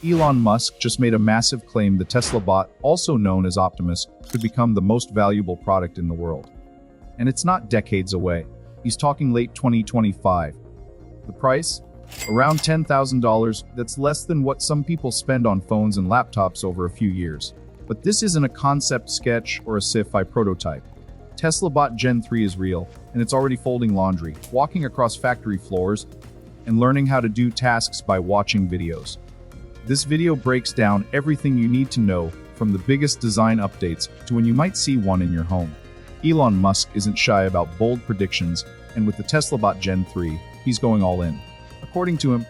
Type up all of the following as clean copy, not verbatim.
Elon Musk just made a massive claim the Tesla bot, also known as Optimus, could become the most valuable product in the world. And it's not decades away. He's talking late 2025. The price? Around $10,000. That's less than what some people spend on phones and laptops over a few years. But this isn't a concept sketch or a sci-fi prototype. Tesla Bot Gen 3 is real, and it's already folding laundry, walking across factory floors, and learning how to do tasks by watching videos. This video breaks down everything you need to know, from the biggest design updates to when you might see one in your home. Elon Musk isn't shy about bold predictions, and with the Tesla Bot Gen 3, he's going all in. According to him,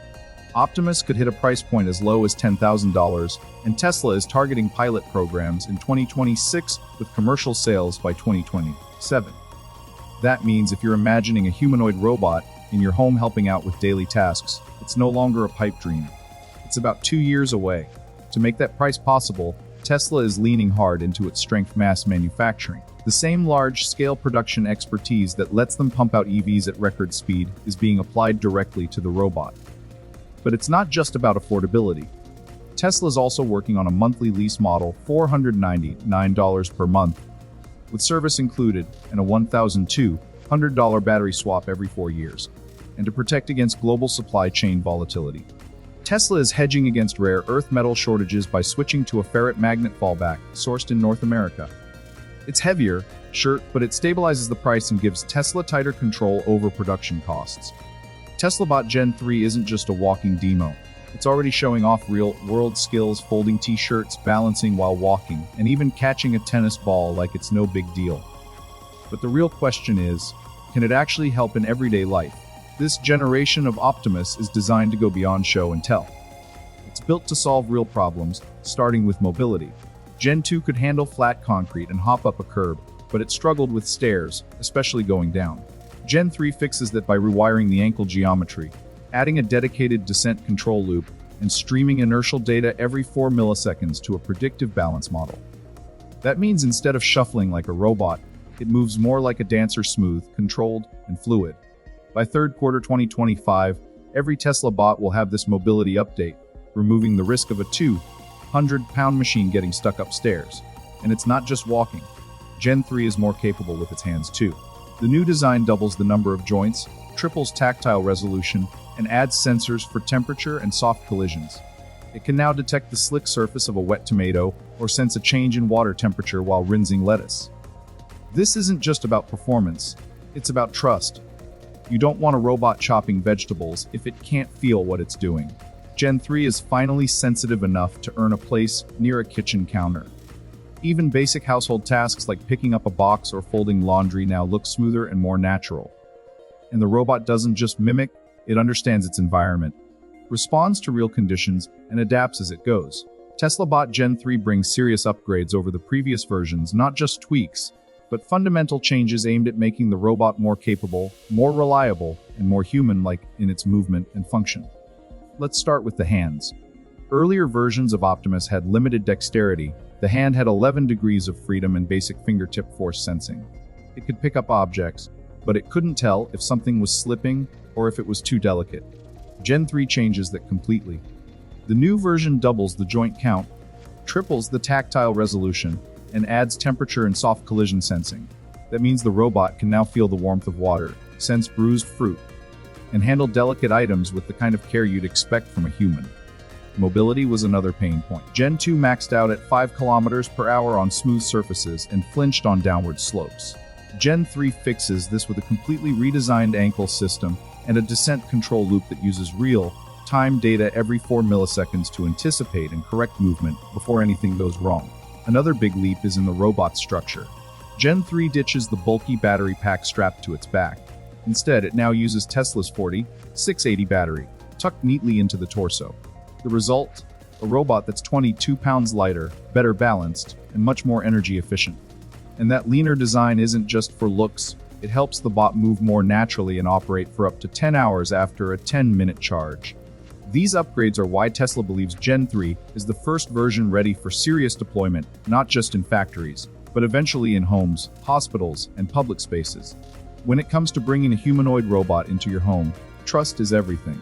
Optimus could hit a price point as low as $10,000, and Tesla is targeting pilot programs in 2026 with commercial sales by 2027. That means if you're imagining a humanoid robot in your home helping out with daily tasks, it's no longer a pipe dream. It's about 2 years away. To make that price possible, Tesla is leaning hard into its strength mass manufacturing. The same large-scale production expertise that lets them pump out EVs at record speed is being applied directly to the robot. But it's not just about affordability. Tesla's also working on a monthly lease model, $499 per month, with service included and a $1,200 battery swap every 4 years, and to protect against global supply chain volatility. Tesla is hedging against rare earth metal shortages by switching to a ferrite magnet fallback, sourced in North America. It's heavier, sure, but it stabilizes the price and gives Tesla tighter control over production costs. Tesla Bot Gen 3 isn't just a walking demo. It's already showing off real-world skills, folding t-shirts, balancing while walking, and even catching a tennis ball like it's no big deal. But the real question is, can it actually help in everyday life? This generation of Optimus is designed to go beyond show and tell. It's built to solve real problems, starting with mobility. Gen 2 could handle flat concrete and hop up a curb, but it struggled with stairs, especially going down. Gen 3 fixes that by rewiring the ankle geometry, adding a dedicated descent control loop, and streaming inertial data every 4 milliseconds to a predictive balance model. That means instead of shuffling like a robot, it moves more like a dancer, smooth, controlled, and fluid. By third quarter 2025, every Tesla bot will have this mobility update, removing the risk of a 200-pound machine getting stuck upstairs. And it's not just walking. Gen 3 is more capable with its hands too. The new design doubles the number of joints, triples tactile resolution, and adds sensors for temperature and soft collisions. It can now detect the slick surface of a wet tomato or sense a change in water temperature while rinsing lettuce. This isn't just about performance, it's about trust. You don't want a robot chopping vegetables if it can't feel what it's doing. Gen 3 is finally sensitive enough to earn a place near a kitchen counter. Even basic household tasks like picking up a box or folding laundry now look smoother and more natural. And the robot doesn't just mimic, it understands its environment, responds to real conditions, and adapts as it goes. Tesla Bot Gen 3 brings serious upgrades over the previous versions, not just tweaks, but fundamental changes aimed at making the robot more capable, more reliable, and more human-like in its movement and function. Let's start with the hands. Earlier versions of Optimus had limited dexterity. The hand had 11 degrees of freedom and basic fingertip force sensing. It could pick up objects, but it couldn't tell if something was slipping or if it was too delicate. Gen 3 changes that completely. The new version doubles the joint count, triples the tactile resolution, and adds temperature and soft collision sensing. That means the robot can now feel the warmth of water, sense bruised fruit, and handle delicate items with the kind of care you'd expect from a human. Mobility was another pain point. Gen 2 maxed out at 5 km/h on smooth surfaces and flinched on downward slopes. Gen 3 fixes this with a completely redesigned ankle system and a descent control loop that uses real-time data every 4 milliseconds to anticipate and correct movement before anything goes wrong. Another big leap is in the robot's structure. Gen 3 ditches the bulky battery pack strapped to its back. Instead, it now uses Tesla's 4680 battery, tucked neatly into the torso. The result? A robot that's 22 pounds lighter, better balanced, and much more energy efficient. And that leaner design isn't just for looks, it helps the bot move more naturally and operate for up to 10 hours after a 10-minute charge. These upgrades are why Tesla believes Gen 3 is the first version ready for serious deployment, not just in factories, but eventually in homes, hospitals, and public spaces. When it comes to bringing a humanoid robot into your home, trust is everything.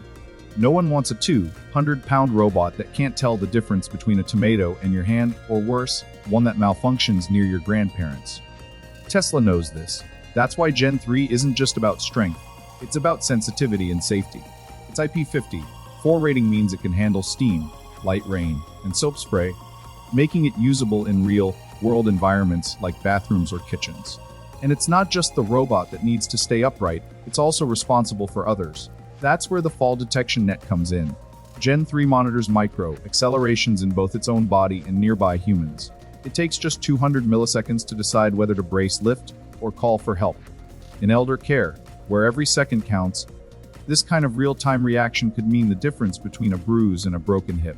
No one wants a 200-pound robot that can't tell the difference between a tomato and your hand, or worse, one that malfunctions near your grandparents. Tesla knows this. That's why Gen 3 isn't just about strength, it's about sensitivity and safety. Its IP54 rating means it can handle steam, light rain, and soap spray, making it usable in real-world environments like bathrooms or kitchens. And it's not just the robot that needs to stay upright, it's also responsible for others. That's where the fall detection net comes in. Gen 3 monitors micro-accelerations in both its own body and nearby humans. It takes just 200 milliseconds to decide whether to brace, lift, or call for help. In elder care, where every second counts, this kind of real-time reaction could mean the difference between a bruise and a broken hip.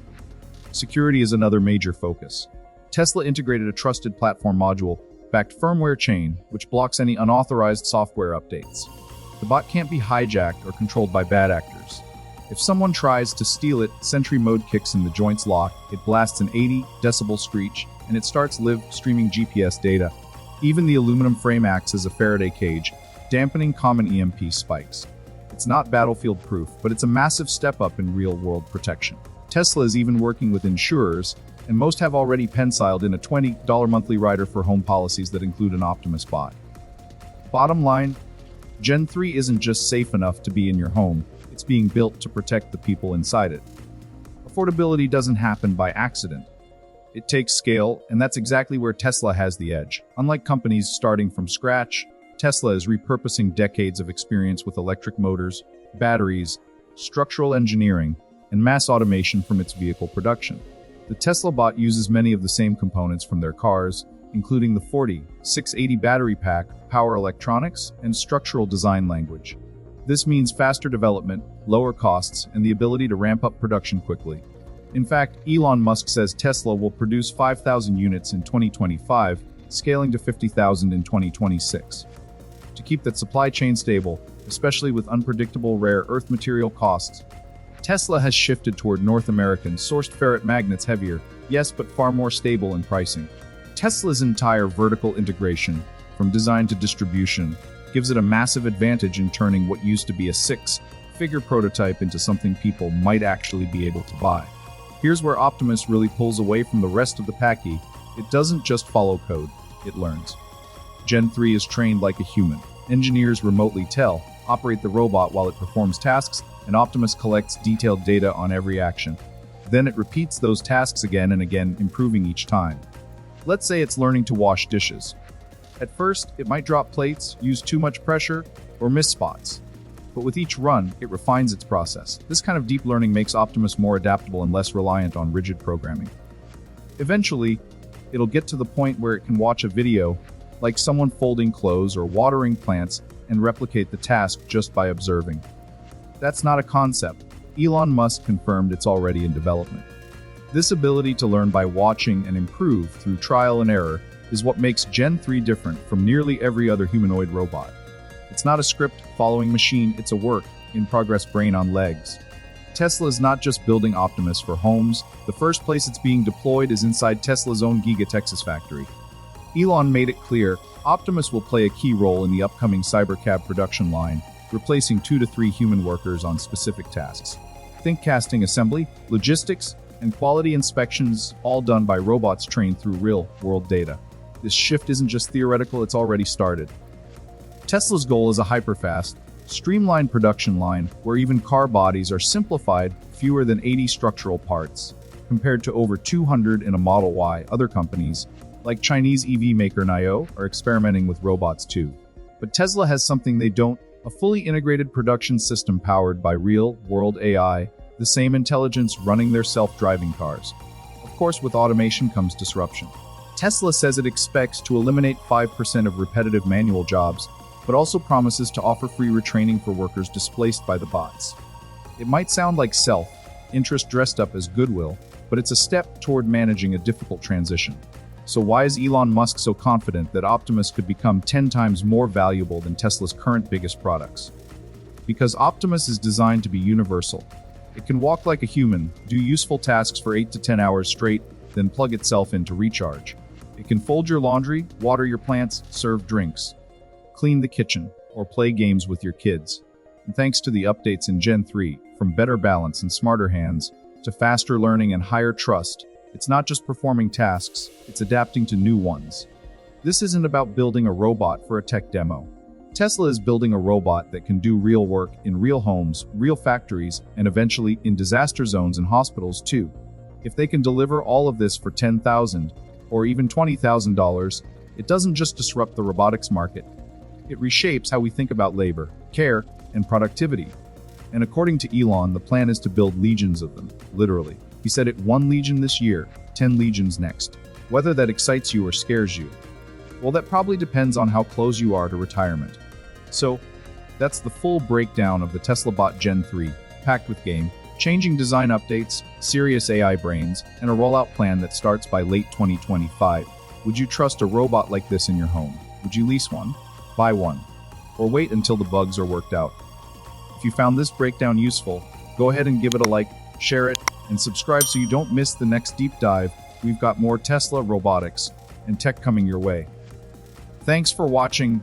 Security is another major focus. Tesla integrated a trusted platform module-backed firmware chain, which blocks any unauthorized software updates. The bot can't be hijacked or controlled by bad actors. If someone tries to steal it, Sentry mode kicks in, the joints lock, it blasts an 80-decibel screech, and it starts live streaming GPS data. Even the aluminum frame acts as a Faraday cage, dampening common EMP spikes. It's not battlefield-proof, but it's a massive step up in real-world protection. Tesla is even working with insurers, and most have already penciled in a $20 monthly rider for home policies that include an Optimus bot. Bottom line, Gen 3 isn't just safe enough to be in your home, it's being built to protect the people inside it. Affordability doesn't happen by accident. It takes scale, and that's exactly where Tesla has the edge. Unlike companies starting from scratch, Tesla is repurposing decades of experience with electric motors, batteries, structural engineering, and mass automation from its vehicle production. The Tesla bot uses many of the same components from their cars, including the 4680 battery pack, power electronics, and structural design language. This means faster development, lower costs, and the ability to ramp up production quickly. In fact, Elon Musk says Tesla will produce 5,000 units in 2025, scaling to 50,000 in 2026. To keep that supply chain stable, especially with unpredictable rare earth material costs, Tesla has shifted toward North American-sourced ferrite magnets, heavier, yes, but far more stable in pricing. Tesla's entire vertical integration, from design to distribution, gives it a massive advantage in turning what used to be a six-figure prototype into something people might actually be able to buy. Here's where Optimus really pulls away from the rest of the packy. It doesn't just follow code, it learns. Gen 3 is trained like a human. Engineers remotely operate the robot while it performs tasks, and Optimus collects detailed data on every action. Then it repeats those tasks again and again, improving each time. Let's say it's learning to wash dishes. At first, it might drop plates, use too much pressure, or miss spots. But with each run, it refines its process. This kind of deep learning makes Optimus more adaptable and less reliant on rigid programming. Eventually, it'll get to the point where it can watch a video, like someone folding clothes or watering plants, and replicate the task just by observing. That's not a concept. Elon Musk confirmed it's already in development. This ability to learn by watching and improve through trial and error is what makes Gen 3 different from nearly every other humanoid robot. It's not a script-following machine, it's a work-in-progress brain on legs. Tesla is not just building Optimus for homes. The first place it's being deployed is inside Tesla's own Giga Texas factory. Elon made it clear, Optimus will play a key role in the upcoming Cybercab production line, replacing 2 to 3 human workers on specific tasks. Think casting assembly, logistics, and quality inspections, all done by robots trained through real-world data. This shift isn't just theoretical, it's already started. Tesla's goal is a hyperfast, streamlined production line where even car bodies are simplified, fewer than 80 structural parts, compared to over 200 in a Model Y. Other companies, like Chinese EV maker NIO, are experimenting with robots too. But Tesla has something they don't: a fully integrated production system powered by real-world AI, the same intelligence running their self-driving cars. Of course, with automation comes disruption. Tesla says it expects to eliminate 5% of repetitive manual jobs, but also promises to offer free retraining for workers displaced by the bots. It might sound like self-interest dressed up as goodwill, but it's a step toward managing a difficult transition. So why is Elon Musk so confident that Optimus could become 10 times more valuable than Tesla's current biggest products? Because Optimus is designed to be universal. It can walk like a human, do useful tasks for 8 to 10 hours straight, then plug itself in to recharge. It can fold your laundry, water your plants, serve drinks, clean the kitchen, or play games with your kids. And thanks to the updates in Gen 3, From better balance and smarter hands, to faster learning and higher trust, it's not just performing tasks, it's adapting to new ones. This isn't about building a robot for a tech demo. Tesla is building a robot that can do real work in real homes, real factories, and eventually in disaster zones and hospitals too. If they can deliver all of this for $10,000 or even $20,000, it doesn't just disrupt the robotics market. It reshapes how we think about labor, care, and productivity. And according to Elon, the plan is to build legions of them, literally. He said it 1 legion this year, 10 legions next. Whether that excites you or scares you, well, that probably depends on how close you are to retirement. So, that's the full breakdown of the Tesla Bot Gen 3, packed with game, changing design updates, serious AI brains, and a rollout plan that starts by late 2025. Would you trust a robot like this in your home? Would you lease one, buy one, or wait until the bugs are worked out? If you found this breakdown useful, go ahead and give it a like, share it, and subscribe so you don't miss the next deep dive. We've got more Tesla robotics and tech coming your way. Thanks for watching.